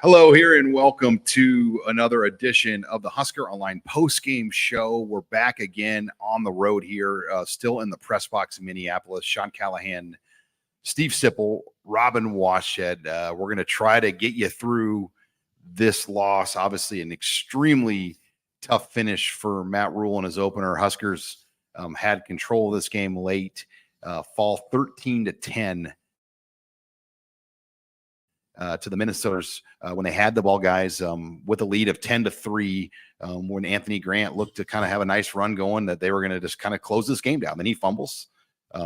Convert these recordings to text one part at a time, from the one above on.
Hello here and welcome to another edition of the Husker Online post-game show. We're back again on the road here, still in the press box in Minneapolis. Sean Callahan, Steve Sipple, Robin Washed. We're going to try to get you through this loss. Obviously an extremely tough finish for Matt Rhule in his opener. Huskers had control of this game late, fall 13-10. To the Minnesotans when they had the ball, guys, with a lead of 10-3, when Anthony Grant looked to kind of have a nice run going, that they were going to just kind of close this game down. Then he fumbles.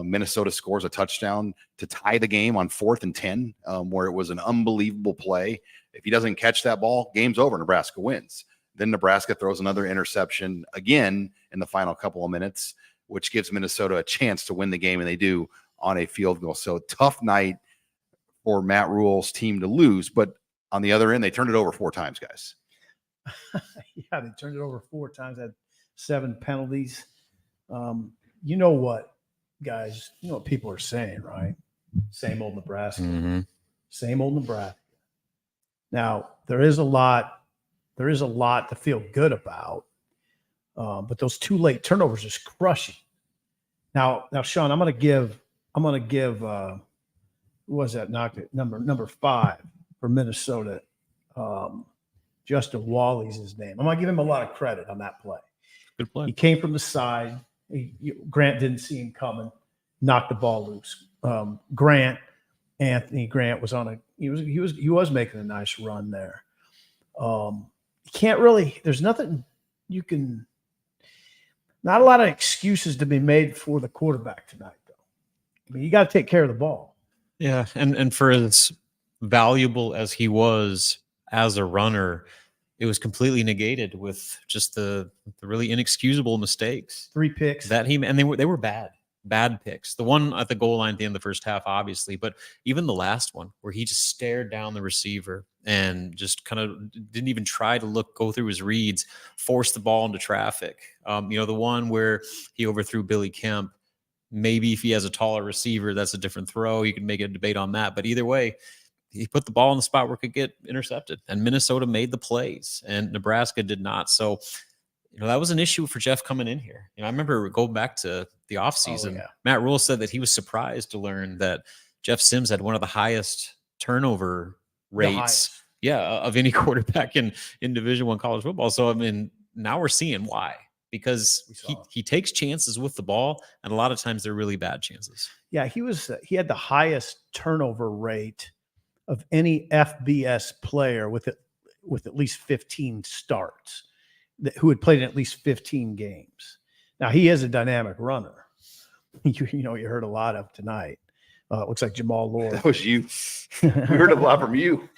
Minnesota scores a touchdown to tie the game on 4th and 10, where it was an unbelievable play. If he doesn't catch that ball, game's over. Nebraska wins. Then Nebraska throws another interception again in the final couple of minutes, which gives Minnesota a chance to win the game, and they do on a field goal. So tough night for Matt Rhule's team to lose, but on the other end, they turned it over 4 times, guys. Yeah, they turned it over 4 times, had 7 penalties. You know what, guys? You know what people are saying, right? Same old Nebraska. Mm-hmm. Same old Nebraska. Now, there is a lot to feel good about, but those 2 late turnovers just crushing. Now, Sean, I'm going to give. Who was that knocked it? Number 5 for Minnesota. Justin Wally's his name. I'm going to give him a lot of credit on that play. Good play. He came from the side. Grant didn't see him coming, knocked the ball loose. Anthony Grant was on he was making a nice run there. You can't really, there's nothing you can, not a lot of excuses to be made for the quarterback tonight, though. I mean, you got to take care of the ball. Yeah, and for as valuable as he was as a runner, it was completely negated with just the really inexcusable mistakes. 3 picks that and they were bad picks. The one at the goal line at the end of the first half, obviously, but even the last one where he just stared down the receiver and just kind of didn't even try to go through his reads, forced the ball into traffic. The one where he overthrew Billy Kemp. Maybe if he has a taller receiver, that's a different throw. You can make a debate on that. But either way, he put the ball in the spot where it could get intercepted. And Minnesota made the plays, and Nebraska did not. So, that was an issue for Jeff coming in here. I remember going back to the offseason. Oh, yeah. Matt Rhule said that he was surprised to learn that Jeff Sims had one of the highest turnover rates of any quarterback in Division I college football. So, I mean, now we're seeing why. Because he takes chances with the ball, and a lot of times they're really bad chances. Yeah, he had the highest turnover rate of any FBS player with at least 15 starts, who had played in at least 15 games. Now, he is a dynamic runner. You heard a lot of tonight. It looks like Jamal Lord. That was you. We heard a lot from you.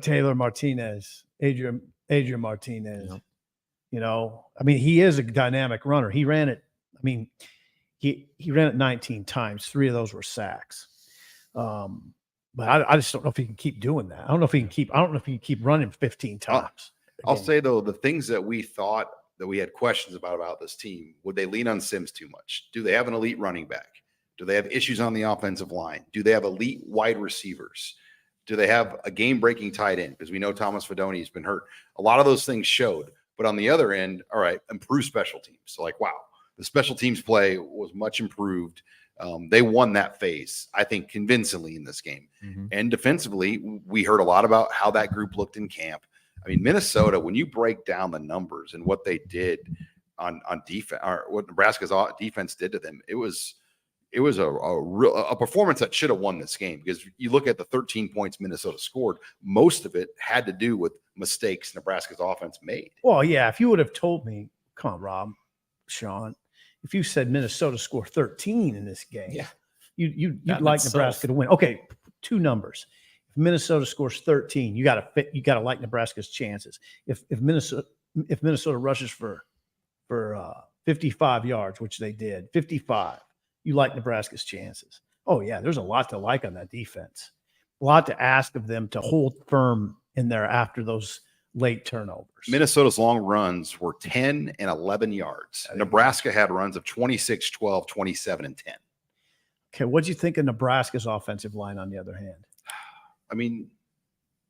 Taylor Martinez, Adrian Martinez. Yep. I mean, he is a dynamic runner. He ran it. I mean, he ran it 19 times. 3 of those were sacks. But I just don't know if he can keep doing that. I don't know if he can keep running 15 times. I'll say, though, the things that we thought that we had questions about this team, would they lean on Sims too much? Do they have an elite running back? Do they have issues on the offensive line? Do they have elite wide receivers? Do they have a game-breaking tight end? Because we know Thomas Fedoni has been hurt. A lot of those things showed. But on the other end, all right, improve special teams. So, wow, the special teams play was much improved. They won that phase, I think, convincingly in this game. Mm-hmm. And defensively, we heard a lot about how that group looked in camp. I mean, Minnesota, when you break down the numbers and what they did on defense, or what Nebraska's defense did to them, it was a performance that should have won this game, because you look at the 13 points Minnesota scored, most of it had to do with mistakes Nebraska's offense made. Well, yeah, if you would have told me, come on, Rob, Sean, if you said Minnesota scored 13 in this game, you'd like Nebraska to win. Okay, 2 numbers. If Minnesota scores 13, you got to like Nebraska's chances. If Minnesota rushes for 55 yards, which they did, 55. You like Nebraska's chances. Oh, yeah, there's a lot to like on that defense. A lot to ask of them to hold firm in there after those late turnovers. Minnesota's long runs were 10 and 11 yards. Nebraska had runs of 26, 12, 27, and 10. Okay, what do you think of Nebraska's offensive line on the other hand? I mean,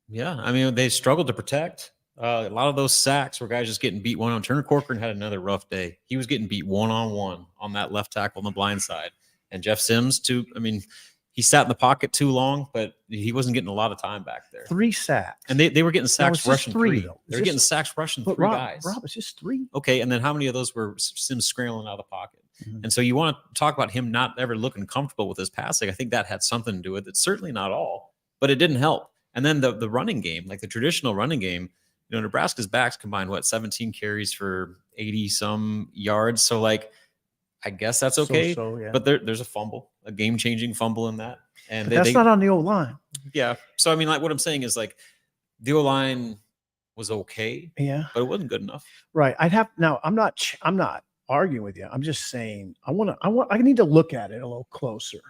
Yeah, I mean, they struggled to protect. A lot of those sacks were guys just getting beat one on. Turner Corcoran had another rough day. He was getting beat one-on-one on that left tackle on the blind side. And Jeff Sims, too, I mean, he sat in the pocket too long, but he wasn't getting a lot of time back there. 3 sacks. And they were getting sacks rushing 3. Though. They were getting sacks rushing 3 guys. Rob, it's just 3. Okay, and then how many of those were Sims scrambling out of the pocket? Mm-hmm. And so you want to talk about him not ever looking comfortable with his passing. I think that had something to do with it. Certainly not all, but it didn't help. And then the running game, like the traditional running game, Nebraska's backs combined, 17 carries for 80-some yards. So, like, I guess that's okay. Yeah. But there's a fumble, a game-changing fumble in that. And that's not on the O-line. Yeah. So, I mean, like, what I'm saying is, like, the O-line was okay. Yeah. But it wasn't good enough. Right. I'm not arguing with you. I'm just saying I need to look at it a little closer.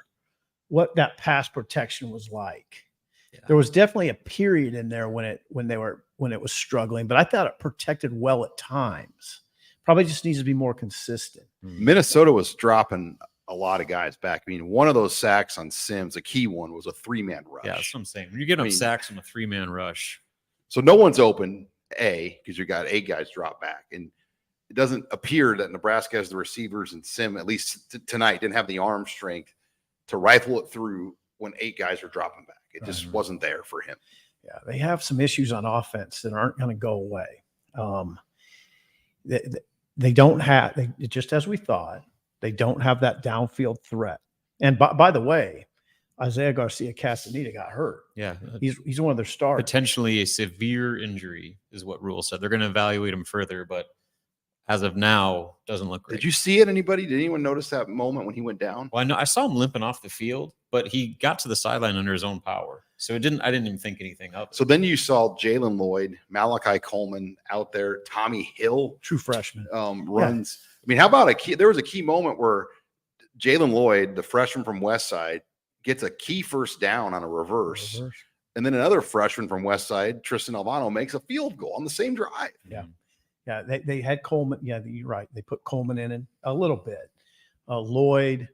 What that pass protection was like. Yeah. There was definitely a period in there when it was struggling, but I thought it protected well at times. Probably just needs to be more consistent. Minnesota was dropping a lot of guys back. I mean, one of those sacks on Sims, a key one, was a 3-man rush. Yeah, that's what I'm saying. When you get sacks on a 3-man rush. So no one's open, because you got 8 guys drop back. And it doesn't appear that Nebraska has the receivers, and Sim, at least tonight, didn't have the arm strength to rifle it through when 8 guys are dropping back. It just wasn't there for him. Yeah, they have some issues on offense that aren't going to go away. They don't have, just as we thought, they don't have that downfield threat. And by the way, Isaiah Garcia Castaneda got hurt. Yeah. He's one of their starters. Potentially a severe injury is what Rhule said. They're going to evaluate him further, but as of now, doesn't look great. Did you see it, anybody? Did anyone notice that moment when he went down? Well, I saw him limping off the field, but he got to the sideline under his own power. So I didn't even think anything of it. So then you saw Jalen Lloyd, Malachi Coleman out there, Tommy Hill, true freshman, runs. Yeah. I mean, how about there was a key moment where Jalen Lloyd, the freshman from Westside, gets a key first down on a reverse. And then another freshman from Westside, Tristan Alvano, makes a field goal on the same drive. Yeah. Yeah, they had Coleman. Yeah, you're right. They put Coleman in a little bit. Lloyd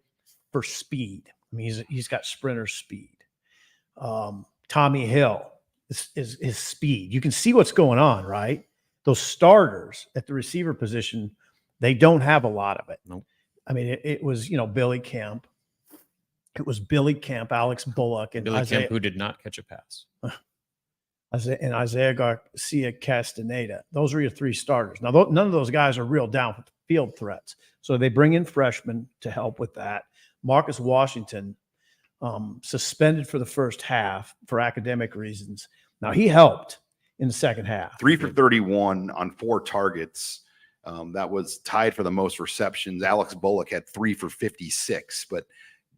for speed. I mean, he's got sprinter speed. Tommy Hill is his speed. You can see what's going on, right? Those starters at the receiver position, they don't have a lot of it. Nope. I mean, it was Billy Kemp. It was Billy Kemp, Alex Bullock, and Billy Kemp, who did not catch a pass. And Isaiah Garcia Castaneda. Those are your 3 starters. Now, none of those guys are real downfield threats. So they bring in freshmen to help with that. Marcus Washington, suspended for the first half for academic reasons. Now, he helped in the second half. 3 for 31 on 4 targets. That was tied for the most receptions. Alex Bullock had 3 for 56, but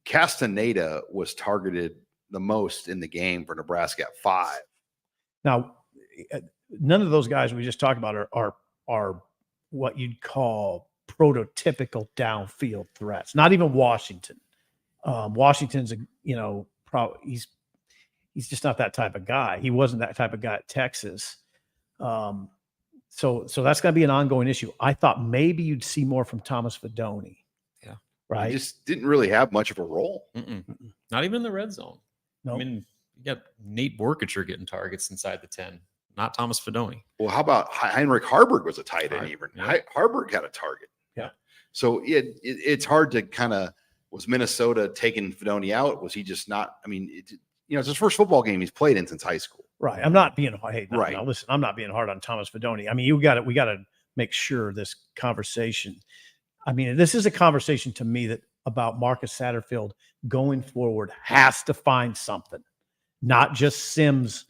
Castaneda was targeted the most in the game for Nebraska at 5. Now, none of those guys we just talked about are what you'd call prototypical downfield threats. Not even Washington. Washington's he's just not that type of guy. He wasn't that type of guy at Texas. So that's going to be an ongoing issue. I thought maybe you'd see more from Thomas Fedoni. Yeah, right. He just didn't really have much of a role. Not even in the red zone. No. I mean, you got Nate Borkacher getting targets inside the 10, not Thomas Fedoni. Well, how about Heinrich Harburg was a tight end even. Yeah. Harburg had a target. Yeah. So it's hard to kind of, was Minnesota taking Fedoni out? Was he just not? I mean, it's his first football game he's played in since high school. Right. I'm not being right. Now listen, I'm not being hard on Thomas Fedoni. I mean, we got to make sure this conversation. I mean, this is a conversation to me about Marcus Satterfield going forward has to find something. Not just Sims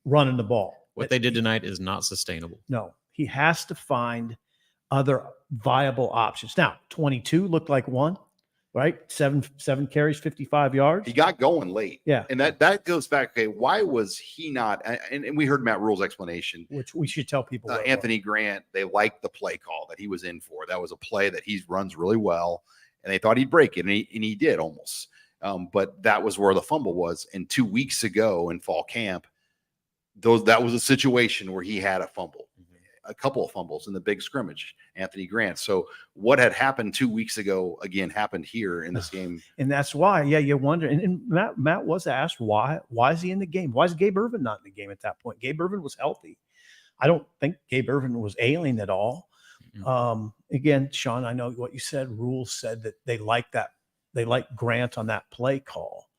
running the ball. What they did tonight is not sustainable. No, he has to find other viable options. Now, 22 looked like one, right? Seven carries, 55 yards. He got going late. Yeah. And that goes back, okay, why was he not? And we heard Matt Rhule's explanation. Which we should tell people. Anthony Grant, they liked the play call that he was in for. That was a play that he runs really well. And they thought he'd break it, and he did almost. But that was where the fumble was. And 2 weeks ago in fall camp, that was a situation where he had a fumble. a couple of fumbles in the big scrimmage, Anthony Grant. So what had happened 2 weeks ago again happened here in this game. And that's why, you wonder. And Matt was asked why is he in the game? Why is Gabe Ervin not in the game at that point? Gabe Ervin was healthy. I don't think Gabe Ervin was ailing at all. Again, Sean, I know what you said. Rhule said that they like Grant on that play call,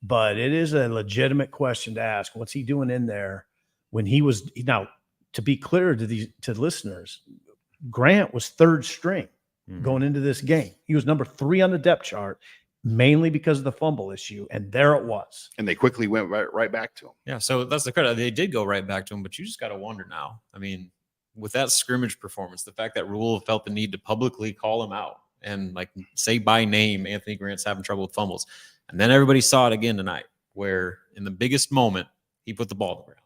but it is a legitimate question to ask. What's he doing in there when he was now? To be clear to listeners, Grant was third string going into this game. He was number 3 on the depth chart, mainly because of the fumble issue, and there it was. And they quickly went right back to him. Yeah, so that's the credit. They did go right back to him, but you just got to wonder now. I mean, with that scrimmage performance, the fact that Rhule felt the need to publicly call him out and like say by name, Anthony Grant's having trouble with fumbles. And then everybody saw it again tonight, where in the biggest moment, he put the ball on the ground.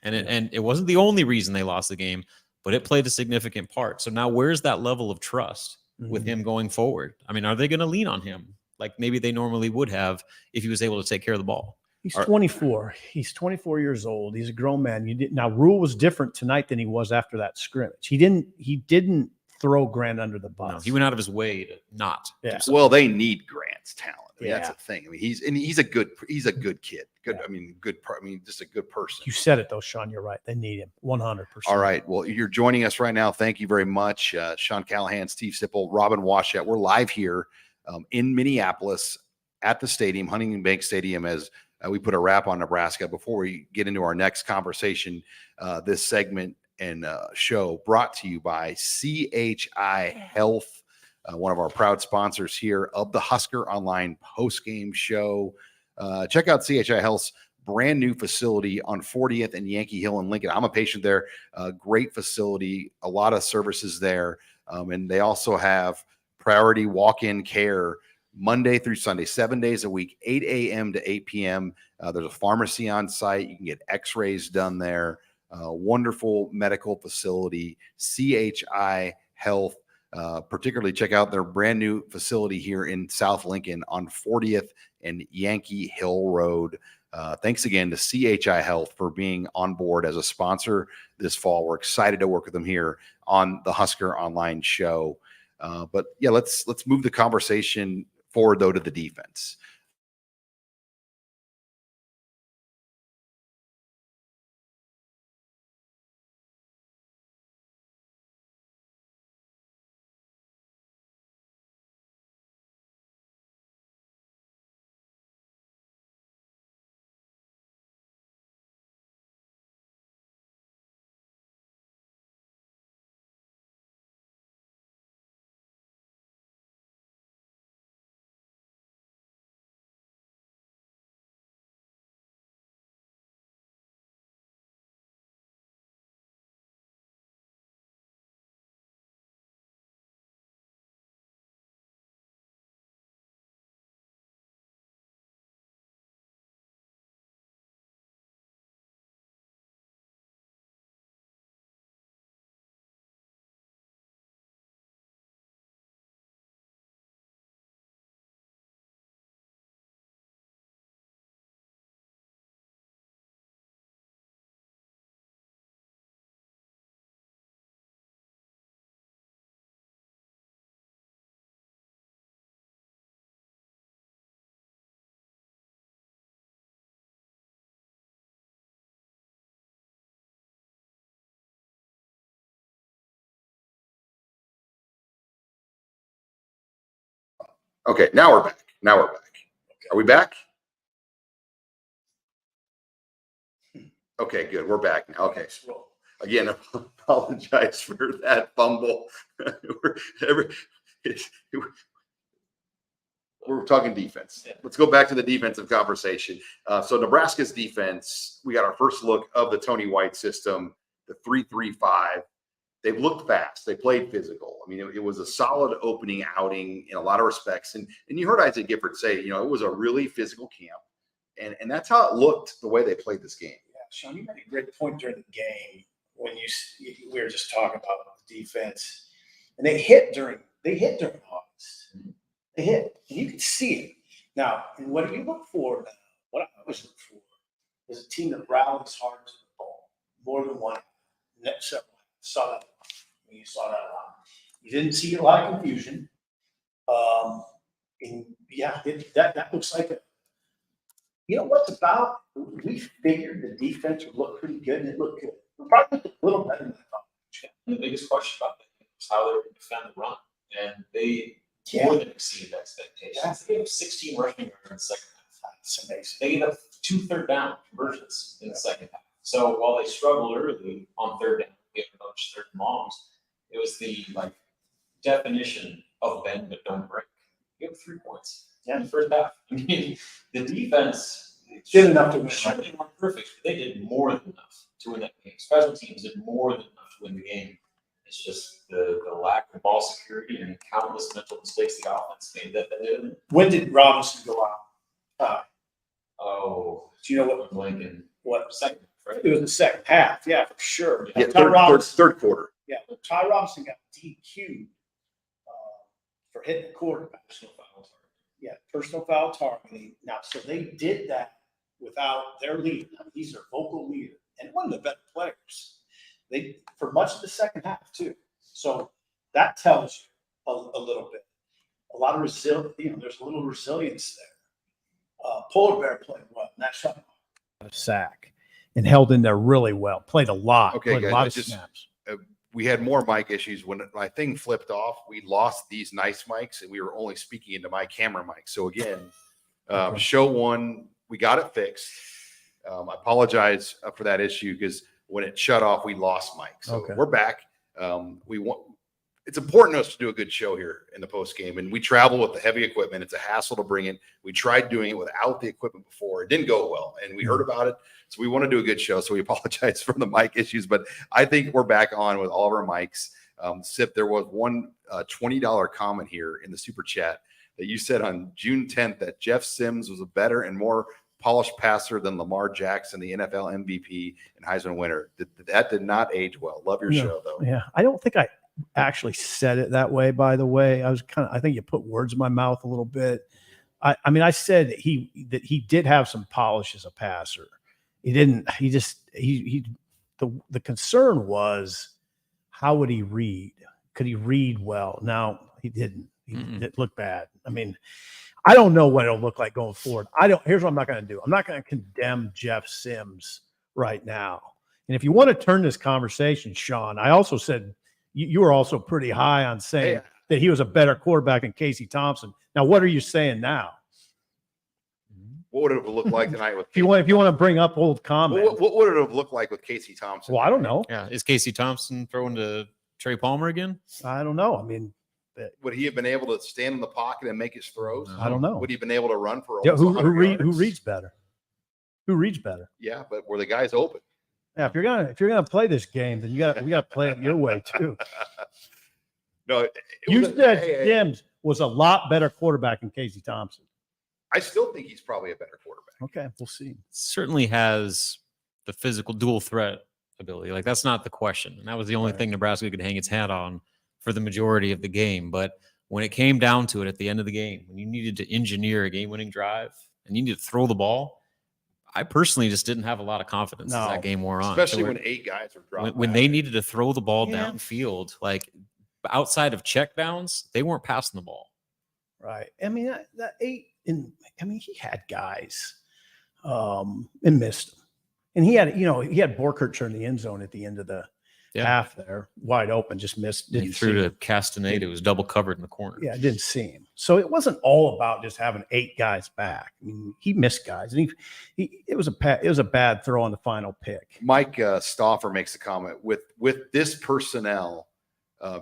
And it wasn't the only reason they lost the game, but it played a significant part. So now where's that level of trust with him going forward? I mean, are they going to lean on him like maybe they normally would have if he was able to take care of the ball? He's 24. He's 24 years old. He's a grown man. Now Rhule was different tonight than he was after that scrimmage. He didn't throw Grant under the bus. No, he went out of his way to not. Yeah. Well, they need Grant's talent. I mean, Yeah. that's the thing. I mean, he's a good kid. Good. Yeah. Just a good person. You said it though, Sean. You're right. They need him 100%. All right. Well, you're joining us right now. Thank you very much. Sean Callahan, Steve Sipple, Robin Washut. We're live here in Minneapolis at the stadium, Huntington Bank Stadium, as we put a wrap on Nebraska. Before we get into our next conversation, this segment and show brought to you by CHI Health, one of our proud sponsors here of the Husker Online postgame show. Check out CHI Health's brand new facility on 40th and Yankee Hill in Lincoln. I'm a patient there. Great facility, a lot of services there. And they also have priority walk-in care Monday through Sunday, 7 days a week, 8 a.m. to 8 p.m. There's a pharmacy on site. You can get x-rays done there. Wonderful medical facility, CHI Health. Particularly check out their brand new facility here in South Lincoln on 40th and Yankee Hill Road. Thanks again to CHI Health for being on board as a sponsor this fall. We're excited to work with them here on the Husker Online show. But yeah, let's move the conversation forward though to the defense. Okay, now we're back. Are we back? Okay, good. We're back now. Okay. Again, apologize for that fumble. We're talking defense. Let's go back to the defensive conversation. So Nebraska's defense, we got our first look of the Tony White system, the 3-3-5. They've looked fast. They played physical. I mean, it was a solid opening outing in a lot of respects. And you heard Isaac Gifford say, it was a really physical camp. And that's how it looked the way they played this game. Yeah, Sean, you made a great point during the game when we were just talking about the defense. And they hit during August. They hit. And you could see it. Now, and what do you look for now? What I always look for is a team that rallies hard to the ball more than one several. Saw that. You saw that a lot. You didn't see a lot of confusion. And yeah, that looks like you know what's about? We figured the defense would look pretty good, and it looked good. It probably looked a little better than I thought. The biggest question about that was how they were going to defend the run, and they more than exceeded expectations. Yeah. They gave up 16 rushing yards in the second half. That's amazing. They gave up 2 third-down conversions in the second half. So while they struggled early on third down, gave a bunch of third and longs, it was the definition of bend but don't break. Give up 3 points in the first half. I mean, the defense Did enough to win. Certainly weren't perfect, but they did more than enough to win that game. Special teams did more than enough to win the game. It's just the lack of ball security and countless mental mistakes the offense made that they did. When did Robinson go out? Oh, Do you know what? I'm blanking. What? Second, right? It was the second half. Yeah, for sure. Yeah, Ty Robinson. third quarter. Yeah, Ty Robinson got DQ'd for hitting the quarterback. Personal fouls. Yeah, personal foul targeting. Now, so they did that without their leader. I mean, he's their vocal leader and one of the better players. They for much of the second half too. So that tells you a little bit. A lot of resilience. There's a little resilience there. Polar Bear played well. And that shot. A sack and held in there really well. Played a lot. Okay, played guys, a lot of just- snaps. We had more mic issues when my thing flipped off. We lost these nice mics, and we were only speaking into my camera mic. So again, Okay. show one, we got it fixed. I apologize for that issue because when it shut off, we lost mic. So Okay. we're back. It's important to us to do a good show here in the post game, and we travel with the heavy equipment. It's a hassle to bring it. We tried doing it without the equipment before. It didn't go well, and we heard about it. So we want to do a good show. So we apologize for the mic issues, but I think we're back on with all of our mics. Sip, there was one $20 comment here in the super chat that you said on June 10th that Jeff Sims was a better and more polished passer than Lamar Jackson, the NFL MVP and Heisman winner. That did not age well. Love your No. show, though. Yeah, I don't think I actually said it that way. By the way, I think you put words in my mouth a little bit. I mean, I said that he did have some polish as a passer. He didn't. The concern was how would he read? Could he read well? Now he didn't. It looked bad. I mean, I don't know what it'll look like going forward. Here's what I'm not going to do. I'm not going to condemn Jeff Sims right now. And if you want to turn this conversation, Sean, I also said you were also pretty high on saying that he was a better quarterback than Casey Thompson. Now, what are you saying now? What would it have looked like tonight with? If you want to bring up old comments, what would it have looked like with Casey Thompson? well, I don't know. Yeah. Is Casey Thompson throwing to Trey Palmer again? I don't know. I mean, Would he have been able to stand in the pocket and make his throws? I don't know. Would he have been able to run for Yeah, almost who 100 yards? reads better? Who reads better? Yeah, but were the guys open? Yeah, if you're gonna play this game, then we got to play it your way too. No, You said Sims was a lot better quarterback than Casey Thompson. I still think he's probably a better quarterback. Okay, we'll see. Certainly has the physical dual threat ability. Like, that's not the question. And that was the only thing Nebraska could hang its hat on for the majority of the game. But when it came down to it at the end of the game, when you needed to engineer a game-winning drive and you needed to throw the ball, I personally just didn't have a lot of confidence as that game wore on. Especially So when 8 guys were dropping. when they needed to throw the ball Yeah. downfield, like outside of checkdowns, they weren't passing the ball. Right. I mean, that 8 he had guys and missed them. And he had Borkert turn the end zone at the end of the half there, wide open, just missed. He Didn't threw see to him. Castaneda, who was double covered in the corner. Yeah, didn't see him. So it wasn't all about just having 8 guys back. I mean, he missed guys, and it was a bad throw on the final pick. Mike Stauffer makes a comment with this personnel. I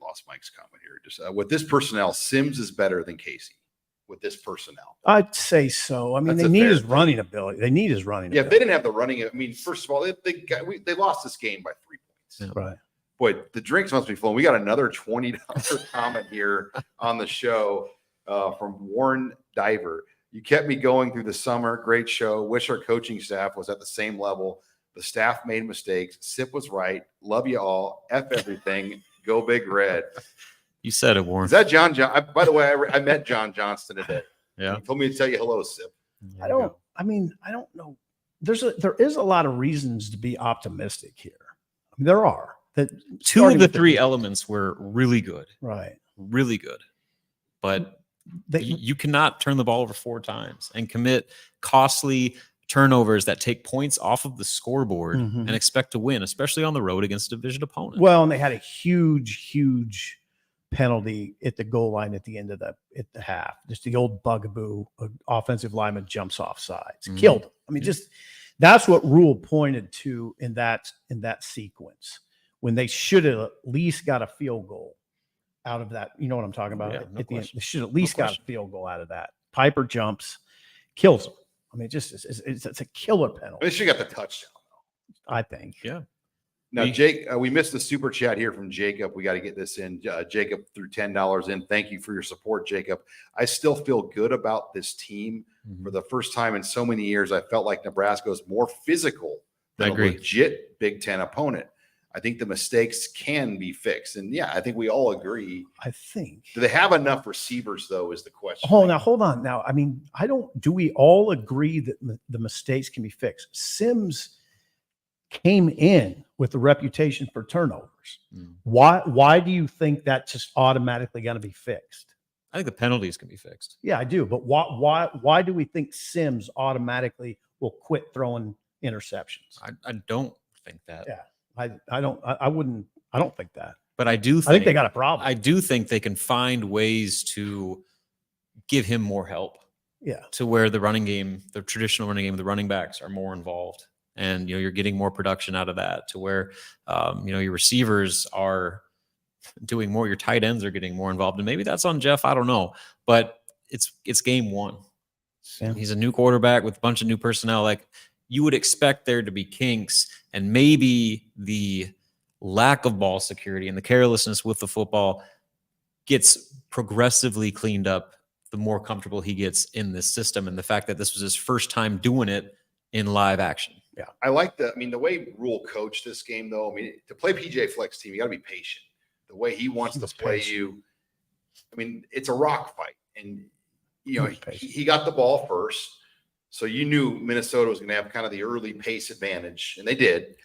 lost Mike's comment here. Just with this personnel, Sims is better than Casey. With this personnel, I'd say so. I mean, That's they a need fair his thing. running ability. They need his running yeah, if they ability. didn't have the running. I mean, first of all, they lost this game by 3 points. Yeah. Right. Boy, the drinks must be flowing. We got another $20 comment here on the show from Warren Diver. You kept me going through the summer. Great show. Wish our coaching staff was at the same level. The staff made mistakes. Sip was right. Love you all. F everything. Go Big Red. You said it, Warren. Is that John? By the way, I met John Johnston today. Yeah. He told me to tell you hello, Sip. I don't know. There is a lot of reasons to be optimistic here. I There are. That Two starting of the with three elements were really good, right. really good. But They, you cannot turn the ball over 4 times and commit costly turnovers that take points off of the scoreboard Mhm. and expect to win, especially on the road against a division opponent. well, and they had a huge penalty at the goal line at the end of at the half. Just the old bugaboo, offensive lineman jumps off sides, Mhm. killed him. I mean, Yeah. just that's what Rhule pointed to in that sequence when they should have at least got a field goal out of that. You know what I'm talking about? Yeah, At no the end, question. they should at least got a question. field goal out of that. Piper jumps, kills him. I mean, it's a killer penalty. They should have got the touchdown. I think. Yeah. Now, Me- Jake, we missed the super chat here from Jacob. We got to get this in. Jacob threw $10 in. Thank you for your support, Jacob. I still feel good about this team. Mhm. For the first time in so many years, I felt like Nebraska was more physical I than a agree. legit Big Ten opponent. I think the mistakes can be fixed. And yeah, I think we all agree. I think. Do they have enough receivers, though, is the question. Hold on. Now, I mean, do we all agree that the mistakes can be fixed? Sims came in with a reputation for turnovers. Mm. Why do you think that's just automatically going to be fixed? I think the penalties can be fixed. Yeah, I do. But why do we think Sims automatically will quit throwing interceptions? I don't think that. Yeah. I don't think that. But I do I think they got a problem. I do think they can find ways to give him more help yeah. to where the running game, the traditional running game, the running backs are more involved. And, you're getting more production out of that to where, your receivers are doing more. Your tight ends are getting more involved. And maybe that's on Jeff. I don't know. But it's game one. Yeah. He's a new quarterback with a bunch of new personnel. Like, you would expect there to be kinks, and maybe the lack of ball security and the carelessness with the football gets progressively cleaned up the more comfortable he gets in this system. And the fact that this was his first time doing it in live action. Yeah. I like the way Rhule coached this game, though. I mean, to play PJ Fleck's team, you got to be patient. The way he wants to play you, I mean, it's a rock fight. And, he got the ball first. So you knew Minnesota was going to have kind of the early pace advantage, and they did.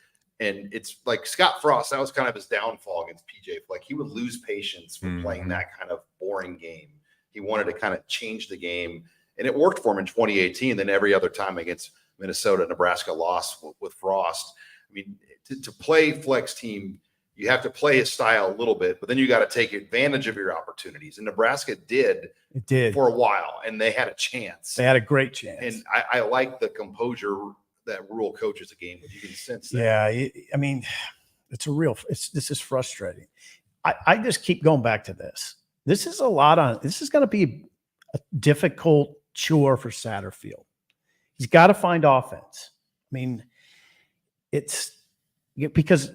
And it's like Scott Frost, that was kind of his downfall against PJ Fleck. He would lose patience for playing that kind of boring game. He wanted to kind of change the game, and it worked for him in 2018. Then every other time against Minnesota, Nebraska lost with Frost. I mean, to play Fleck's team, you have to play his style a little bit, but then you got to take advantage of your opportunities. And Nebraska did for a while, and they had a chance. They had a great chance. And I like the composure that Rhule coaches a game with. You can sense that. Yeah, I mean, this is frustrating. I just keep going back to this. This is going to be a difficult chore for Satterfield. He's got to find offense. I mean, it's because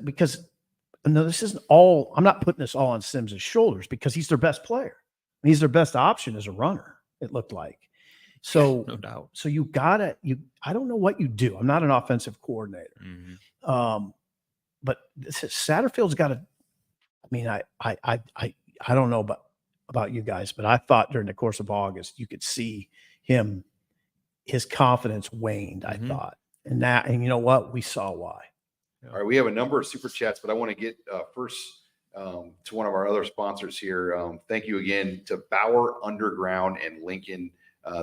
no, this isn't all. I'm not putting this all on Sims' shoulders because he's their best player. I mean, he's their best option as a runner. It looked like. So no doubt. So I don't know what you do. I'm not an offensive coordinator. Mm-hmm. But Satterfield's got to. I mean, I don't know about you guys, but I thought during the course of August you could see his confidence waned. I thought, and you know what? We saw why. All right, we have a number of super chats, but I want to get first to one of our other sponsors here. Thank you again to Bauer Underground and Lincoln.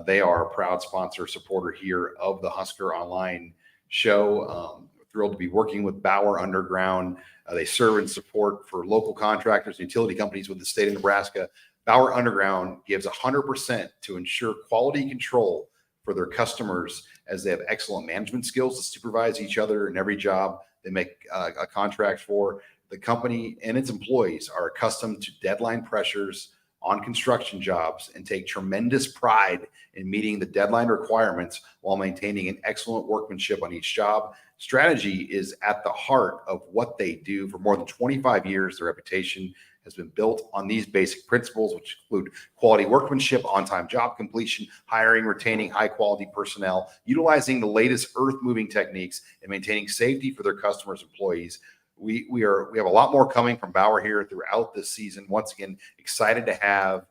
They are a proud sponsor, supporter here of the HuskerOnline show. Thrilled to be working with Bauer Underground. They serve and support for local contractors and utility companies with the state of Nebraska. Bauer Underground gives 100% to ensure quality control for their customers, as they have excellent management skills to supervise each other in every job they make a contract for. The company and its employees are accustomed to deadline pressures on construction jobs and take tremendous pride in meeting the deadline requirements while maintaining an excellent workmanship on each job. Strategy is at the heart of what they do. For more than 25 years, their reputation has been built on these basic principles, which include quality workmanship, on-time job completion, hiring, retaining high-quality personnel, utilizing the latest earth-moving techniques, and maintaining safety for their customers' employees. We have a lot more coming from Bauer here throughout this season. Once again, excited to have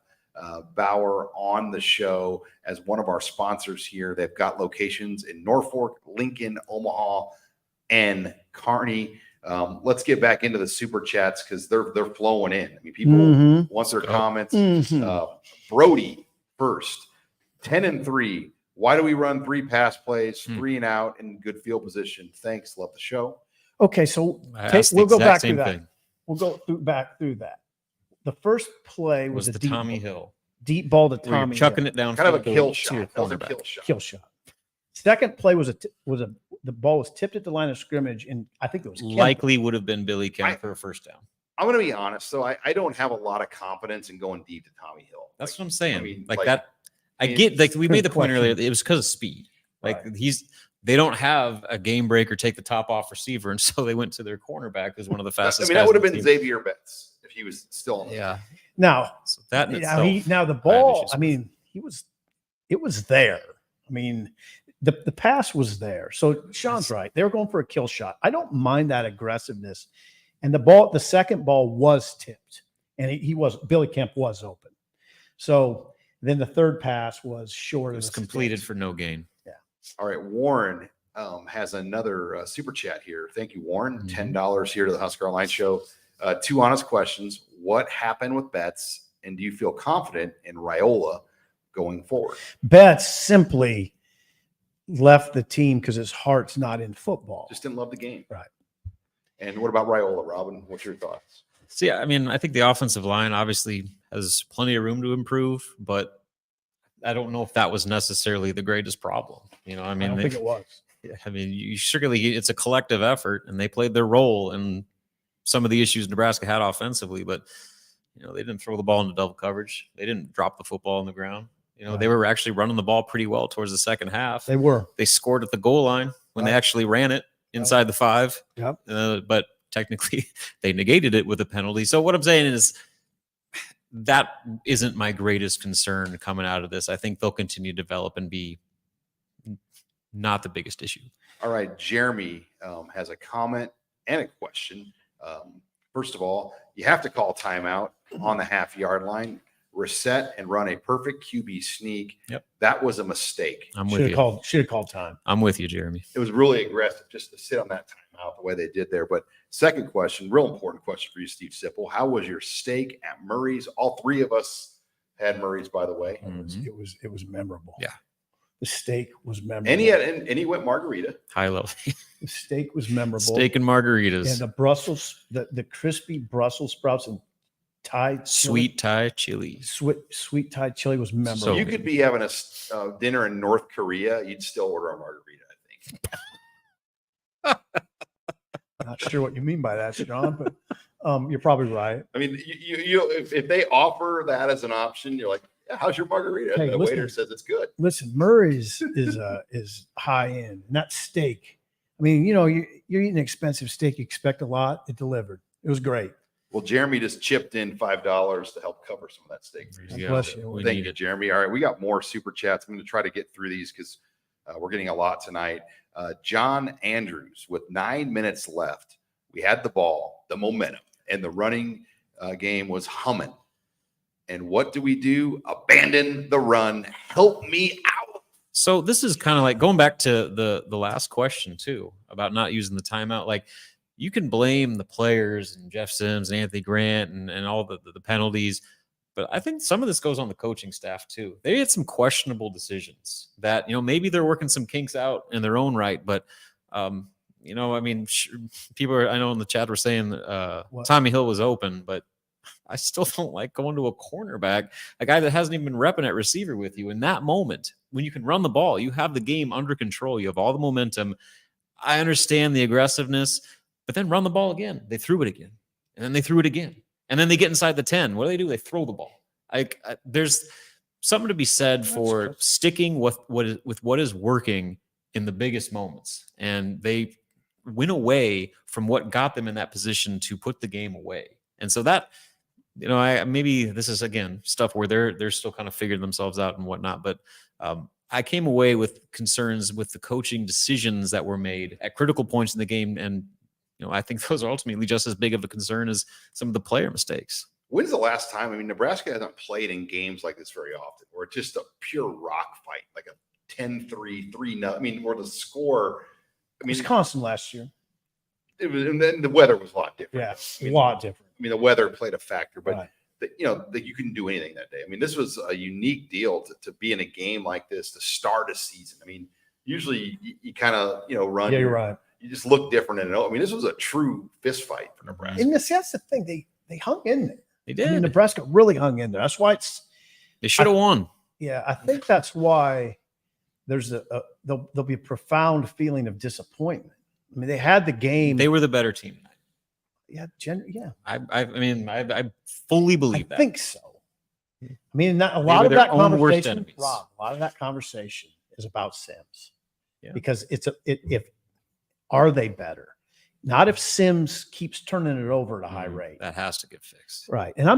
Bauer on the show as one of our sponsors here. They've got locations in Norfolk, Lincoln, Omaha, and Kearney. Let's get back into the super chats because they're flowing in. I mean, people Mhm. want their comments. Mhm. Brody first, 10-3. Why do we run 3 pass plays, 3 and out in good field position? Thanks. Love the show. Okay, so I asked the we'll go exact back same through that. thing. We'll go back through that. The first play was Was a the deep Tommy ball, Hill deep ball to where you're Tommy chucking Hill. it down, Kind of a kill to shot. your That was a cornerback. kill shot. Kill shot. Second play was the ball was tipped at the line of scrimmage, and I think it was Kemp. Likely would have been Billy Kemp for a first down. I'm going to be honest, though. I don't have a lot of confidence in going deep to Tommy Hill. That's what I'm saying. I mean, like like, that. I mean, get, like we good made the point question. earlier. It was because of speed. Like Right. they don't have a game breaker take the top off receiver, and so they went to their cornerback as one of the I fastest. mean, that guys would on have the been team. Xavier Betts if he was still on the Yeah. Now, So that in now, itself, now the I have ball. issues I with. mean, it was there. I mean, the pass was there. So Sean's right. They were going for a kill shot. I don't mind that aggressiveness. And the second ball was tipped, and Billy Kemp was open. So then the third pass was short. It of was the completed sticks. for no gain. All right, Warren has another super chat here. Thank you, Warren. Mhm. $10 here to the Husker Online Show. 2 honest questions. What happened with Betts, and do you feel confident in Riola going forward? Betts simply left the team because his heart's not in football. Just didn't love the game. Right. And what about Riola, Robin? What's your thoughts? See, I mean, I think the offensive line obviously has plenty of room to improve, but I don't know if that was necessarily the greatest problem. You know, I I mean, don't think it was. I mean, you surely it's a collective effort, and they played their role in some of the issues Nebraska had offensively. But they didn't throw the ball into double coverage. They didn't drop the football on the ground. They were actually running the ball pretty well towards the second half. They were. They scored at the goal line when they Right. actually ran it inside the 5. Yep. But technically, they negated it with a penalty. So what I'm saying is that isn't my greatest concern coming out of this. I think they'll continue to develop and be not the biggest issue. All right, Jeremy has a comment and a question. First of all, you have to call timeout on the half-yard line, reset, and run a perfect QB sneak. Yep. That was a mistake. I'm with you. Should have called time. I'm with you, Jeremy. It was really aggressive just to sit on that timeout the way they did there. But second question, real important question for you, Steve Sipple. How was your steak at Murray's? All 3 of us had Murray's, by the way. Mhm. It was memorable. Yeah. The steak was memorable. And he went margarita. High level The steak was memorable. steak and margaritas, And the Brussels, the crispy Brussels sprouts and Thai chili, sweet Thai chili. sweet Thai chili was memorable. So You good. could be having a dinner in North Korea. You'd still order a margarita, I think. Not sure what you mean by that, Sean, but you're probably right. I mean, if they offer that as an option, you're like, yeah, how's your margarita? Hey, And the listen. waiter says it's good. Listen, Murray's is high end, not steak. I mean, you're eating expensive steak. You expect a lot. It delivered. It was great. Well, Jeremy just chipped in $5 to help cover some of that steak. There you Bless go. you. We Thank need you, it. Jeremy. All right, we got more super chats. I'm going to try to get through these because we're getting a lot tonight. John Andrews, with 9 minutes left, we had the ball, the momentum, and the running game was humming. And what do? Abandon the run. Help me out. So this is kind of like going back to the last question too about not using the timeout. Like you can blame the players and Jeff Sims and Anthony Grant and all the penalties, but I think some of this goes on the coaching staff too. They had some questionable decisions that maybe they're working some kinks out in their own right, but I mean, people I know in the chat were saying Tommy Hill was open, but I still don't like going to a cornerback, a guy that hasn't even been repping at receiver with you in that moment. When you can run the ball, you have the game under control. You have all the momentum. I understand the aggressiveness, but then run the ball again. They threw it again, and then they threw it again, and then they get inside the 10. What do? They throw the ball. There's something to be said for sticking with what is working in the biggest moments, and they went away from what got them in that position to put the game away. And so that, maybe this is again stuff where they're still kind of figuring themselves out and whatnot. But I came away with concerns with the coaching decisions that were made at critical points in the game, and I think those are ultimately just as big of a concern as some of the player mistakes. When's the last time? I mean, Nebraska hasn't played in games like this very often, where it's just a pure rock fight, like a 10-3, 3-0. I mean, where the score. I mean, Wisconsin last year. It was, and then the weather was a lot different. Yeah, a lot different. I mean, the weather played a factor, but Right. that you couldn't do anything that day. I mean, this was a unique deal to be in a game like this to start a season. I mean, usually you kind of run. Yeah, you're right. You just look different and I mean, this was a true fist fight for Nebraska. And that's the thing. They hung in there. They I did. mean, Nebraska really hung in there. That's why They should have won. Yeah, I think that's why there's there'll be a profound feeling of disappointment. I mean, they had the game. They were the better team. Yeah, I fully believe I that. think so. I mean, a were lot of their that own worst conversation, enemies. Rob, a lot of that conversation is about Sims. Yeah. Because if are they better? Not if Sims keeps turning it over at a high rate. That has to get fixed. Right. And I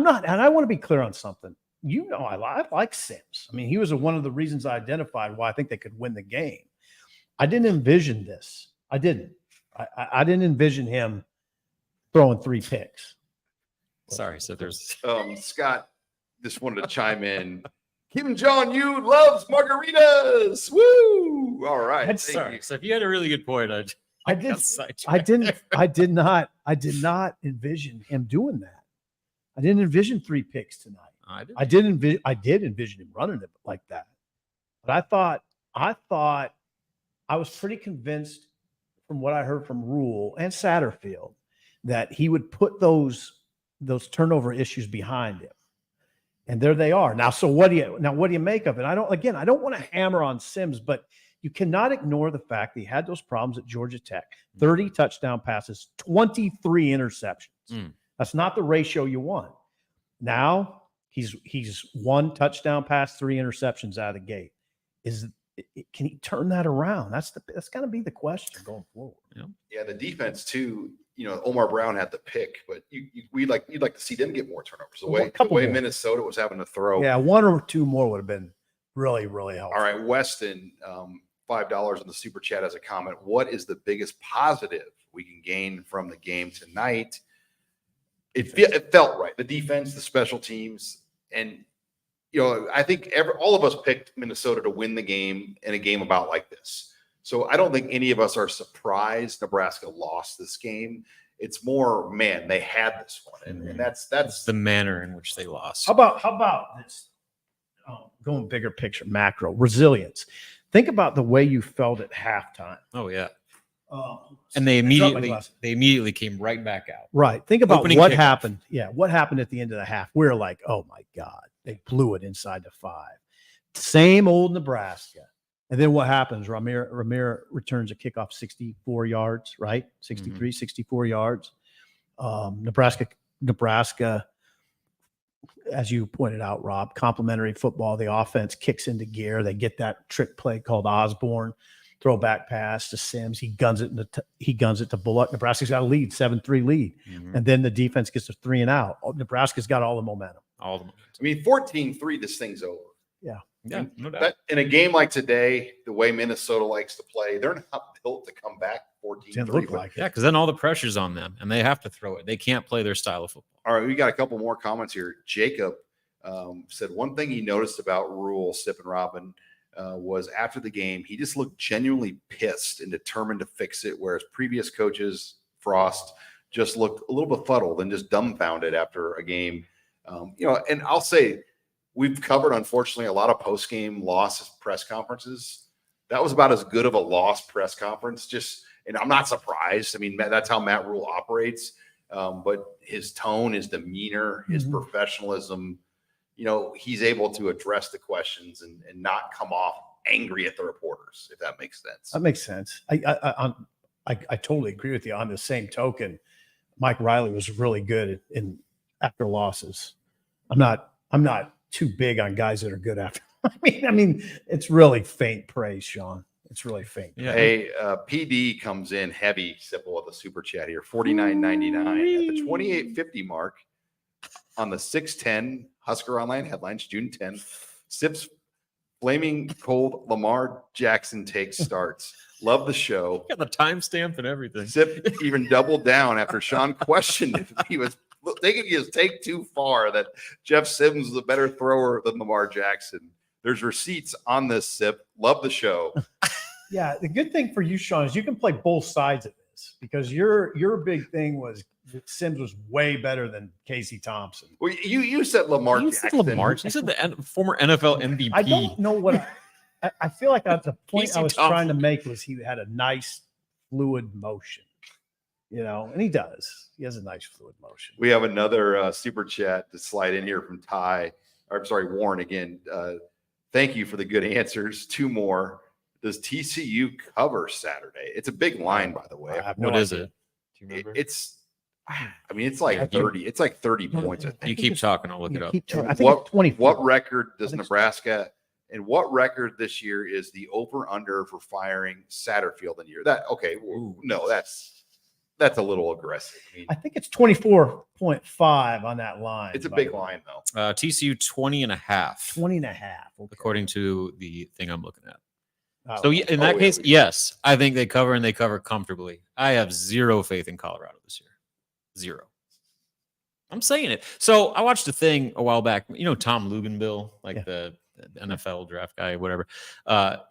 want to be clear on something. I like Sims. I mean, he was one of the reasons I identified why I think they could win the game. I didn't envision this. I didn't. I didn't envision him throwing 3 picks. Sorry. So there's Scott just wanted to chime in. Kim Jong-un loves margaritas. Woo! All right. Thank sorry. you. So if you had a really good point, I did not envision him doing that. I didn't envision 3 picks tonight. I did envision him running it like that. But I thought I was pretty convinced from what I heard from Rhule and Satterfield that he would put those turnover issues behind him. And there they are. Now, what do you make of it? I don't want to hammer on Sims, but you cannot ignore the fact that he had those problems at Georgia Tech. 30 touchdown passes, 23 interceptions. That's not the ratio you want. Now he's 1 touchdown pass, 3 interceptions out of the gate. Can he turn that around? That's got to be the question going forward. Yeah, the defense too. Omar Brown had the pick, but you'd like to see them get more turnovers. The way Minnesota was having to throw. Yeah, 1 or 2 more would have been really, really helpful. All right, Weston, $5 on the super chat as a comment. What is the biggest positive we can gain from the game tonight? It felt right. The defense, the special teams, and I think all of us picked Minnesota to win the game in a game about like this. So I don't think any of us are surprised Nebraska lost this game. It's more, man, they had this one, and that's the manner in which they lost. How about this? Going bigger picture, macro resilience. Think about the way you felt at halftime. Oh yeah. And they immediately came right back out. Right. Think about Opening what kickoff. happened. Yeah. What happened at the end of the half? We're like, oh my God, they blew it inside the 5. Same old Nebraska. And then what happens? Ramir returns a kickoff 64 yards, right? 63, 64 yards. Nebraska, as you pointed out, Rob, complementary football. The offense kicks into gear. They get that trick play called Osborne. Throw back pass to Sims. He guns it to Bullock. Nebraska's got a lead, 7-3 lead. And then the defense gets a 3 and out. Nebraska's got all the momentum. All the momentum. I mean, 14-3, this thing's over. Yeah. Yeah, no doubt. In a game like today, the way Minnesota likes to play, they're not built to come back 14-3. Didn't look like it. Yeah, because then all the pressure's on them, and they have to throw it. They can't play their style of football. All right, we got a couple more comments here. Jacob said one thing he noticed about Rhule, Sip, and Robin was after the game, he just looked genuinely pissed and determined to fix it, whereas previous coaches, Frost, just looked a little befuddled and just dumbfounded after a game. And I'll say we've covered, unfortunately, a lot of post-game loss press conferences. That was about as good of a loss press conference. And I'm not surprised. I mean, that's how Matt Rhule operates. But his tone, his demeanor, his professionalism, he's able to address the questions and not come off angry at the reporters, if that makes sense. That makes sense. I totally agree with you. On the same token, Mike Riley was really good after losses. I'm not too big on guys that are good after. I mean, it's really faint praise, Sean. It's really faint. Yeah. Hey, PD comes in heavy, Sipple, with a super chat here, $49.99 at the 28.50 mark on the 6/10 HuskerOnline headlines, June 10th. Sip's flaming cold Lamar Jackson take starts. Love the show. Got the timestamp and everything. Sip even doubled down after Sean questioned if he was taking his take too far, that Jeff Sims was a better thrower than Lamar Jackson. There's receipts on this, Sip. Love the show. Yeah, the good thing for you, Sean, is you can play both sides of is, because your big thing was that Sims was way better than Casey Thompson. Well, you said Lamar You said Jackson. Lamar. You said the former NFL MVP. I don't know what I feel like the point Casey I was Thompson. trying to make was he had a nice fluid motion, and he does. He has a nice fluid motion. We have another super chat to slide in here from Warren again. Thank you for the good answers. 2 more. Does TCU cover Saturday? It's a big line, by the way. I have no What is idea. it? Do you remember? It's like 30. It's like 30 points. I you think. keep talking. I'll look it Yeah, up. keep talking. I think it's 24. What record does I think so. Nebraska? And what record this year is the over/under for firing Satterfield in a year? No, that's a little aggressive. I mean, I think it's 24.5 on that line. it's a by big the way. line though. TCU 20.5, 20 and a half. Okay. according to the thing I'm looking at. Oh, So in that yeah, case, we- yes, I think they cover, and they cover comfortably. I have zero faith in Colorado this year. Zero. I'm saying it. So I watched a thing a while back. Tom Luganbill, like Yeah. the NFL draft guy, whatever.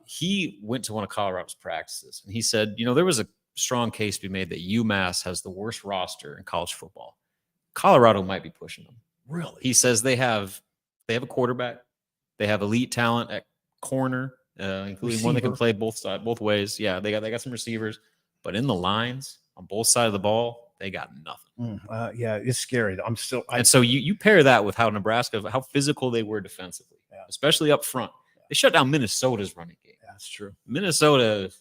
He went to one of Colorado's practices, and he said, there was a strong case to be made that UMass has the worst roster in college football. Colorado might be pushing them. really? He says they have a quarterback, they have elite talent at corner, including one that can Receiver. play both ways. Yeah, they got some receivers, but in the lines on both sides of the ball, they got nothing. Yeah, it's scary. And so you pair that with how physical they were defensively, Yeah. especially up front. They shut down Minnesota's running game. That's true. Minnesota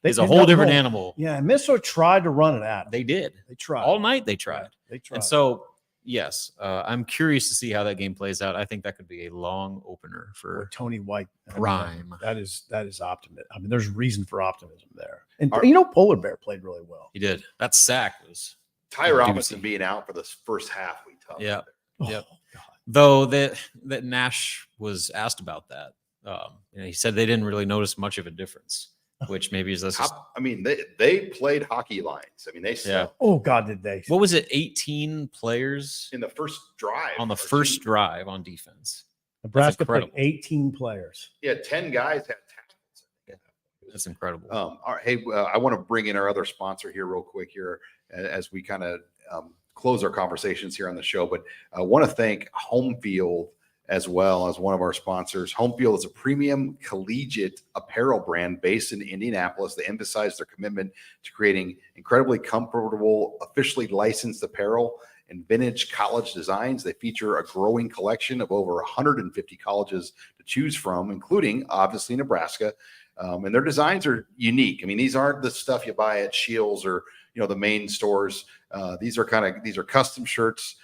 They- is a they whole got different more. animal. Yeah, Minnesota tried to run it at them. They did They tried. all night. They tried. They tried. And so, yes, I'm curious to see how that game plays out. I think that could be a long opener Or for Tony White. prime. That is optimism. I mean, there's reason for optimism there. And Are- Polar Bear played really well. He did. That sack was, Ty Doozy. Robinson being out for the first half, we tough. Yeah. Oh, Yep. God. though that Nash was asked about that. He said they didn't really notice much of a difference, which maybe is this. I mean, they played hockey lines. I mean, they Yeah. Oh God, did they? What was it? 18 players in the first drive on the or first two. drive on defense. Nebraska played incredible. 18 players. Yeah, 10 guys had tackles. That's incredible. All right, hey, I want to bring in our other sponsor here real quick here as we kind of close our conversations here on the show. But I want to thank Homefield as well as one of our sponsors. Homefield is a premium collegiate apparel brand based in Indianapolis. They emphasize their commitment to creating incredibly comfortable, officially licensed apparel and vintage college designs. They feature a growing collection of over 150 colleges to choose from, including obviously Nebraska. And their designs are unique. I mean, these aren't the stuff you buy at Shields or, the main stores. These are custom shirts,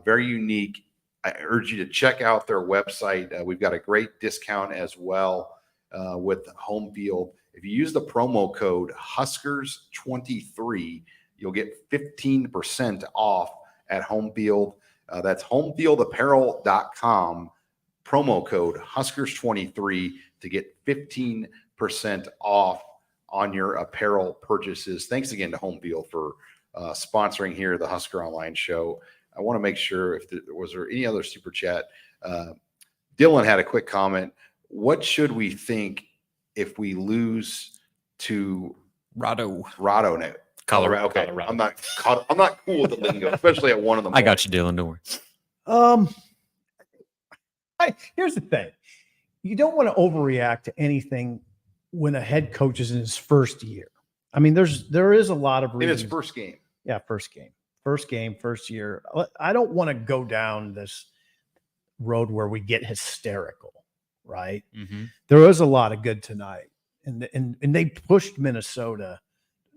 very unique. I urge you to check out their website. We've got a great discount as well with Homefield. If you use the promo code Huskers23, you'll get 15% off at Homefield. That's homefieldapparel.com. Promo code Huskers23 to get 15% off on your apparel purchases. Thanks again to Homefield for sponsoring here the Husker Online show. I want to make sure if there was any other super chat. Dylan had a quick comment. What should we think if we lose to Rado. now? Colorado. Okay, Colorado. I'm not cool with the lingo, especially at one of them. I got you, Dylan. Don't worry. Here's the thing. You don't want to overreact to anything when a head coach is in his first year. I mean, there is a lot of in reasons. his first game. Yeah, first game, first year. I don't want to go down this road where we get hysterical, right? Mm-hmm. There was a lot of good tonight, and they pushed Minnesota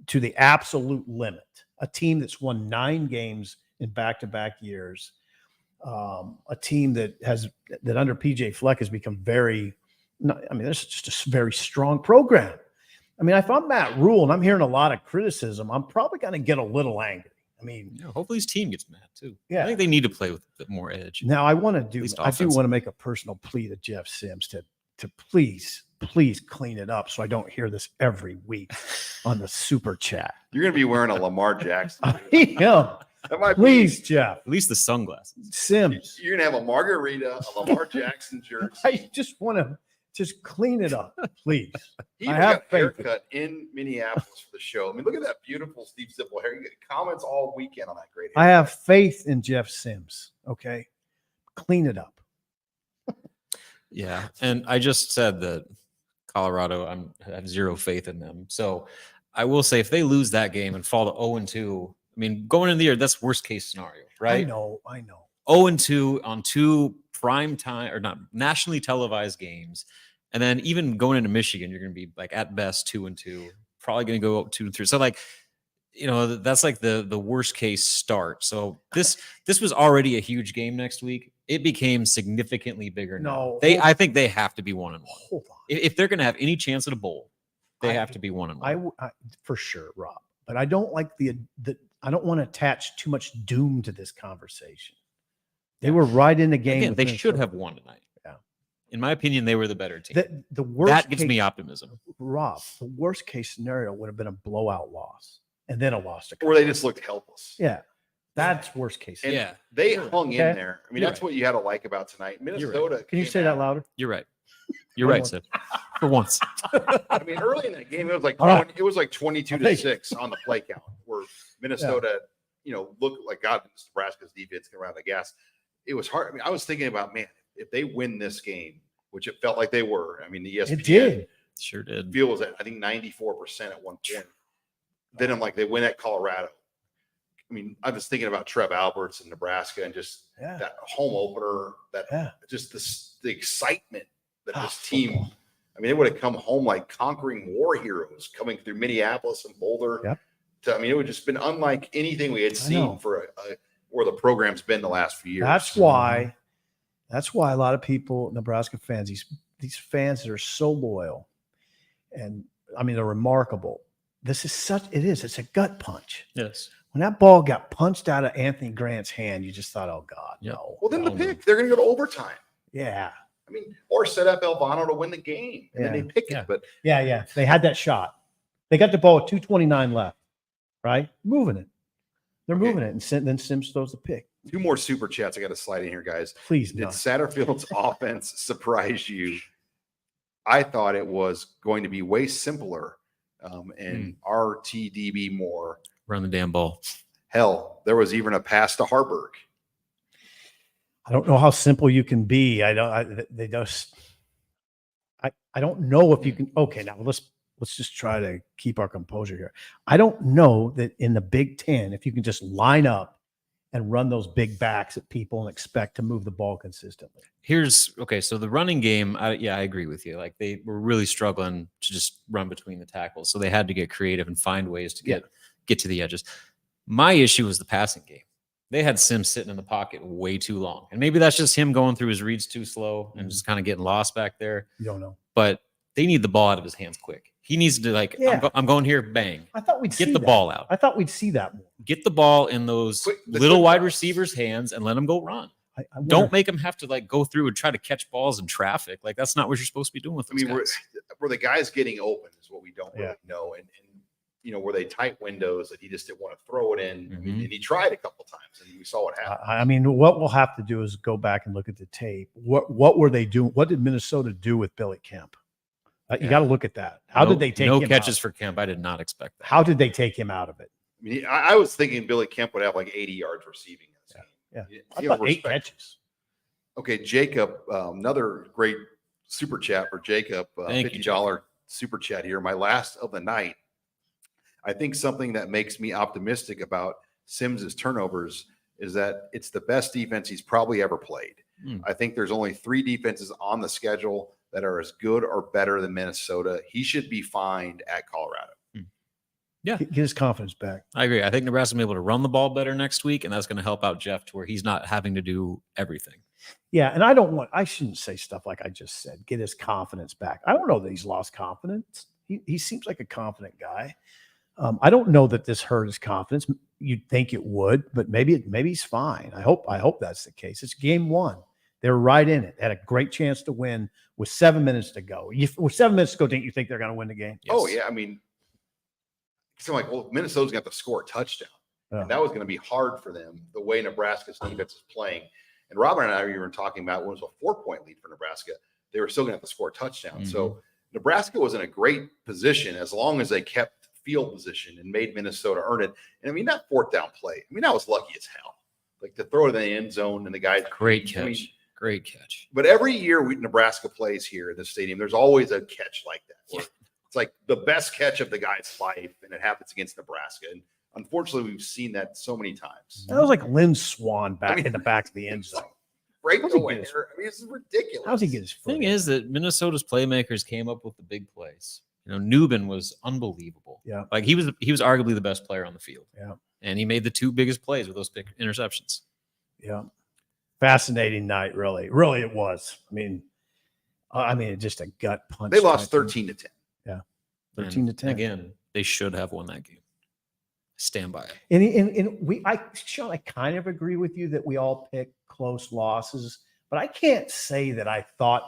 to the absolute limit. A team that's won 9 games in back-to-back years. A team that under PJ Fleck has become this is just a very strong program. I mean, if I'm Matt Rhule and I'm hearing a lot of criticism, I'm probably going to get a little angry. I mean, Hopefully his team gets mad too. Yeah. I think they need to play with a bit more edge. now I want to do least want to offensively. make a personal plea to Jeff Sims to please clean it up so I don't hear this every week on the super chat. You're going to be wearing a Lamar Jackson. Yeah, That might please, Jeff At least the sunglasses. Sims. You're going to have a margarita, a Lamar Jackson jersey. I just want to Just clean it up, please. He I even have got a faith. haircut in Minneapolis for the show. I mean, look at that beautiful Steve Sipple hair. You get comments all weekend on that great hair. I have faith in Jeff Sims. Okay. Clean it up. Yeah, and I just said that Colorado, I have zero faith in them. So I will say if they lose that game and fall to 0-2, I mean, going into the year, that's worst case scenario, right? I know. 0-2 on 2 prime time or not nationally televised games. And then even going into Michigan, you're going to be like at best 2-2, probably going to go up 2-3. So like, that's like the worst case start. So this was already a huge game next week. It became significantly bigger. No, now. I think they have to be 1-1. Hold on. If they're going to have any chance at a bowl, they have to be 1-1. I for sure, Rob. But I don't like the I don't want to attach too much doom to this conversation. They were right in the game. Again, with they should Minnesota. have won tonight. Yeah. In my opinion, they were the better team. The worst That gives case, me optimism. Rob, the worst case scenario would have been a blowout loss and then a loss to Or they just looked helpless. Yeah. That's worst case. And Yeah. they hung in Okay. there. I mean, You're that's right. what you had to like about tonight. Minnesota. Can you came say that out- louder? You're right. You're One right, more. Sid. For once. I mean, early in that game, it was like All right. it was like 22-6 on the play count, where Minnesota, looked like God. Nebraska's defense came around the gas. It was hard. I mean, I was thinking about, man, if they win this game, which it felt like they were. I mean, the ESPN It did. Sure did. field was at I think 94% at one point. Then I'm like, they win at Colorado. I mean, I was thinking about Trev Alberts in Nebraska and just Yeah. that home opener, that Yeah. just the excitement that Ah, this team. football. I mean, they would have come home like conquering war heroes coming through Minneapolis and Boulder. Yep. I mean, it would have just been unlike anything we had I seen know. for where the program's been the last few years. That's why a lot of people, Nebraska fans, these fans that are so loyal, and I mean they're remarkable. It's a gut punch. Yes. When that ball got punched out of Anthony Grant's hand, you just thought, oh God, Yep. no. Well, then the No, pick, they're going to go to overtime. Yeah. I mean, or set up Elvano to win the game, and then Yeah. they pick Yeah. it. But Yeah. They had that shot. They got the ball at 2:29 left, right? Moving it. They're Okay. moving it. And then Sims throws the pick. 2 more super chats I got to slide in here, guys. Please, Did no. Satterfield's offense surprise you? I thought it was going to be way simpler and RTDB more. Run the damn ball. Hell, there was even a pass to Harburg. I don't know how simple you can be. I don't know if you can. Okay, now let's just try to keep our composure here. I don't know that in the Big Ten, if you can just line up and run those big backs at people and expect to move the ball consistently. So the running game, I agree with you. Like they were really struggling to just run between the tackles. So they had to get creative and find ways to get to the edges. My issue was the passing game. They had Sims sitting in the pocket way too long. And maybe that's just him going through his reads too slow and just kind of getting lost back there. You don't know. But they need the ball out of his hands quick. He needs to I'm going here, bang. I thought we'd Get the ball out. I thought we'd see that more. Get the ball in those The little quick wide pass. receivers' hands and let them go run. I wonder- Don't make them have to go through and try to catch balls in traffic. Like that's not what you're supposed to be doing with I those mean, guys. were the guys getting open is what we don't Yeah. really know. And were they tight windows that he just didn't want to throw it in? I mean, Mhm. and he tried a couple times and we saw what happened. I mean, what we'll have to do is go back and look at the tape. What were they doing? What did Minnesota do with Billy Kemp? You got to look at that. How did they take no him catches out? for Kemp? I did not expect that. How did they take him out of it? I mean, I was thinking Billy Kemp would have like 80 yards receiving in this game. Yeah. You I know, thought 8 respect. catches. Okay, Jacob, another great super chat for Jacob. Thank you, $50 super chat here. My last of the night. I think something that makes me optimistic about Sims's turnovers is that it's the best defense he's probably ever played. I think there's only 3 defenses on the schedule that are as good or better than Minnesota. He should be fined at Colorado. Yeah. Get his confidence back. I agree. I think Nebraska's going to be able to run the ball better next week, and that's going to help out Jeff to where he's not having to do everything. Yeah, and I shouldn't say stuff like I just said. Get his confidence back. I don't know that he's lost confidence. He seems like a confident guy. I don't know that this hurt his confidence. You'd think it would, but maybe he's fine. I hope that's the case. It's game 1. They're right in it. Had a great chance to win with 7 minutes to go. With 7 minutes to go, don't you think they're going to win the game? Oh, Yes. yeah. I mean, so like, well, Minnesota's got to score a touchdown. Yeah. And that was going to be hard for them the way Nebraska's defense is playing. And Robert and I were even talking about when it was a 4-point lead for Nebraska. they were still going to have to score a touchdown. Mhm. So Nebraska was in a great position as long as they kept field position and made Minnesota earn it. And I mean, that fourth down play, I mean, that was lucky as hell. Like to throw it in the end zone and the guys. Great catch. I mean, Great catch. but every year Nebraska plays here at the stadium, there's always a catch like that. Where it's like the best catch of the guy's life, and it happens against Nebraska. And unfortunately, we've seen that so many times. That was like Lynn Swan back in the back of the end zone. Breakaway. I mean, it's ridiculous. How's he get his foot Thing in? is that Minnesota's playmakers came up with the big plays. You know, Newbin was unbelievable. Yeah. Like he was arguably the best player on the field. Yeah. And he made the two biggest plays with those big interceptions. Yeah. Fascinating night, really. Really, it was. I mean, just a gut punch. They lost type thing. 13-10. 13 to And 10. Again, they should have won that game. Stand by it. And Sean, I kind of agree with you that we all pick close losses, but I can't say that I thought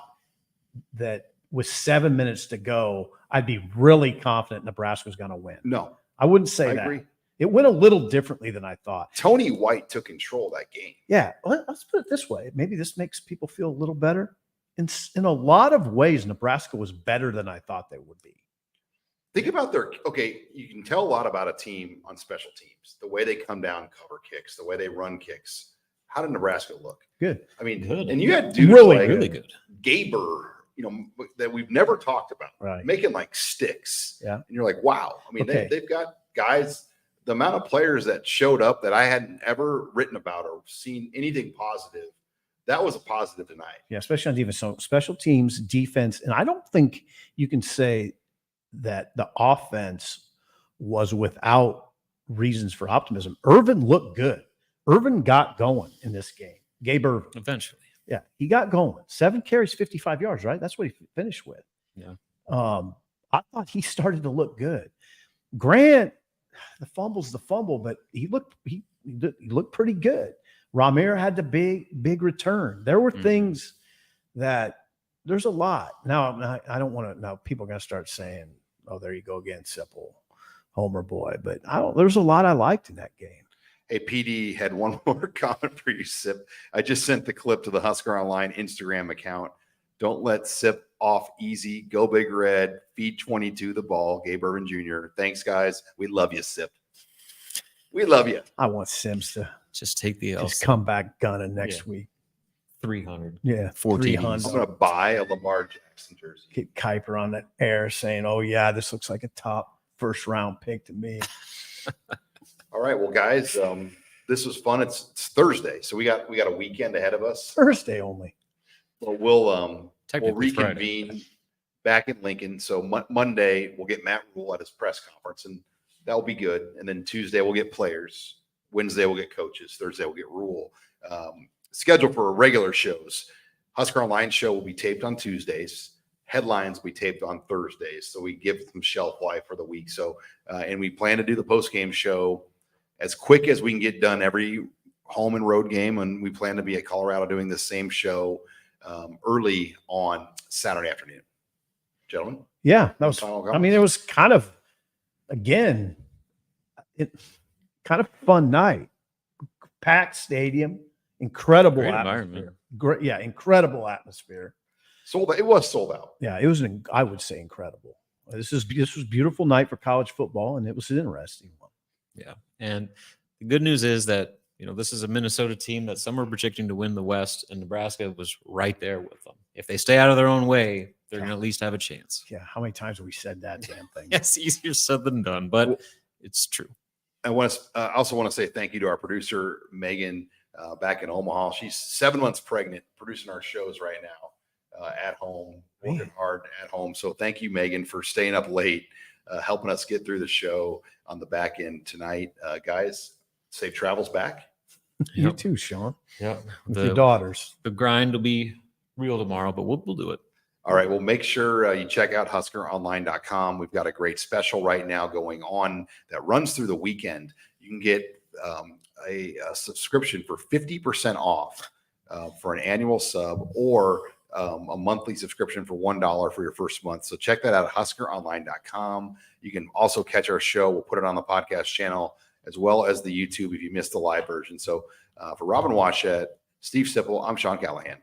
that with 7 minutes to go, I'd be really confident Nebraska was going to win. No, I wouldn't say I that. agree. It went a little differently than I thought. Tony White took control of that game. Yeah, let's put it this way. Maybe this makes people feel a little better. In a lot of ways, Nebraska was better than I thought they would be. Think about you can tell a lot about a team on special teams, the way they come down, cover kicks, the way they run kicks. How did Nebraska look? Good. I mean, Good. and you had dudes Really like Really good. Gaber, that we've never talked about, Right. making like sticks. Yeah. And you're like, wow. I mean, Okay. they've got guys, the amount of players that showed up that I hadn't ever written about or seen anything positive. That was a positive tonight. Yeah, especially on defense. So special teams, defense, and I don't think you can say that the offense was without reasons for optimism. Irvin looked good. Irvin got going in this game. Gaber, Eventually. yeah, he got going. 7 carries, 55 yards, right? That's what he finished with. Yeah. I thought he started to look good. Grant, the fumble's the fumble, but he looked pretty good. Ramir had the big return. There were things that there's a lot. Now, I don't want to, now people are going to start saying, oh, there you go again, Sipple, Homer boy. But there's a lot I liked in that game. Hey, PD had one more comment for you, Sip. I just sent the clip to the Husker Online Instagram account. Don't let Sip off easy. Go Big Red. Feed 22 the ball. Gabe Irvin Jr. Thanks, guys. We love you, Sip. We love you. I want Sims to Just take the L. just come back gunning next Yeah. week. 300. Yeah, 4 TDs. 300. I'm going to buy a Lamar Jackson jersey. Get Kuiper on the air saying, oh, yeah, this looks like a top first round pick to me. All right, well, guys, this was fun. It's Thursday, so we got a weekend ahead of us. Thursday only. Well, we'll Technically reconvene Friday. back in Lincoln. So Monday we'll get Matt Rhule at his press conference, and that'll be good. And then Tuesday we'll get players. Wednesday we'll get coaches. Thursday we'll get Rhule. Schedule for regular shows. Husker Online show will be taped on Tuesdays. Headlines will be taped on Thursdays. So we give them shelf life for the week. So and we plan to do the post game show as quick as we can get done every home and road game. And we plan to be at Colorado doing the same show early on Saturday afternoon. Gentlemen, Yeah, that was, final I mean, it was kind of, again, kind of fun night. Packed stadium, incredible Great atmosphere. environment. Great, yeah, incredible atmosphere. it was sold out. Yeah, it was I would say incredible. This was beautiful night for college football, and it was an interesting one. Yeah. And the good news is that, this is a Minnesota team that some are projecting to win the West, and Nebraska was right there with them. If they stay out of their own way, they're going to at least have a chance. Yeah, how many times have we said that damn thing? Yes, easier said than done, but it's true. I also want to say thank you to our producer, Megan, back in Omaha. She's 7 months pregnant, producing our shows right now at home, working hard at home. So thank you, Megan, for staying up late, helping us get through the show on the back end tonight. Guys, safe travels back. You Yep. too, Sean. Yeah. With your daughters. The grind will be real tomorrow, but we'll do it. All right. Well, make sure you check out HuskerOnline.com. We've got a great special right now going on that runs through the weekend. You can get a subscription for 50% off for an annual sub, or a monthly subscription for $1 for your first month. So check that out at HuskerOnline.com. You can also catch our show. We'll put it on the podcast channel as well as the YouTube if you missed the live version. So for Robin Washett, Steve Sipple, I'm Sean Callahan.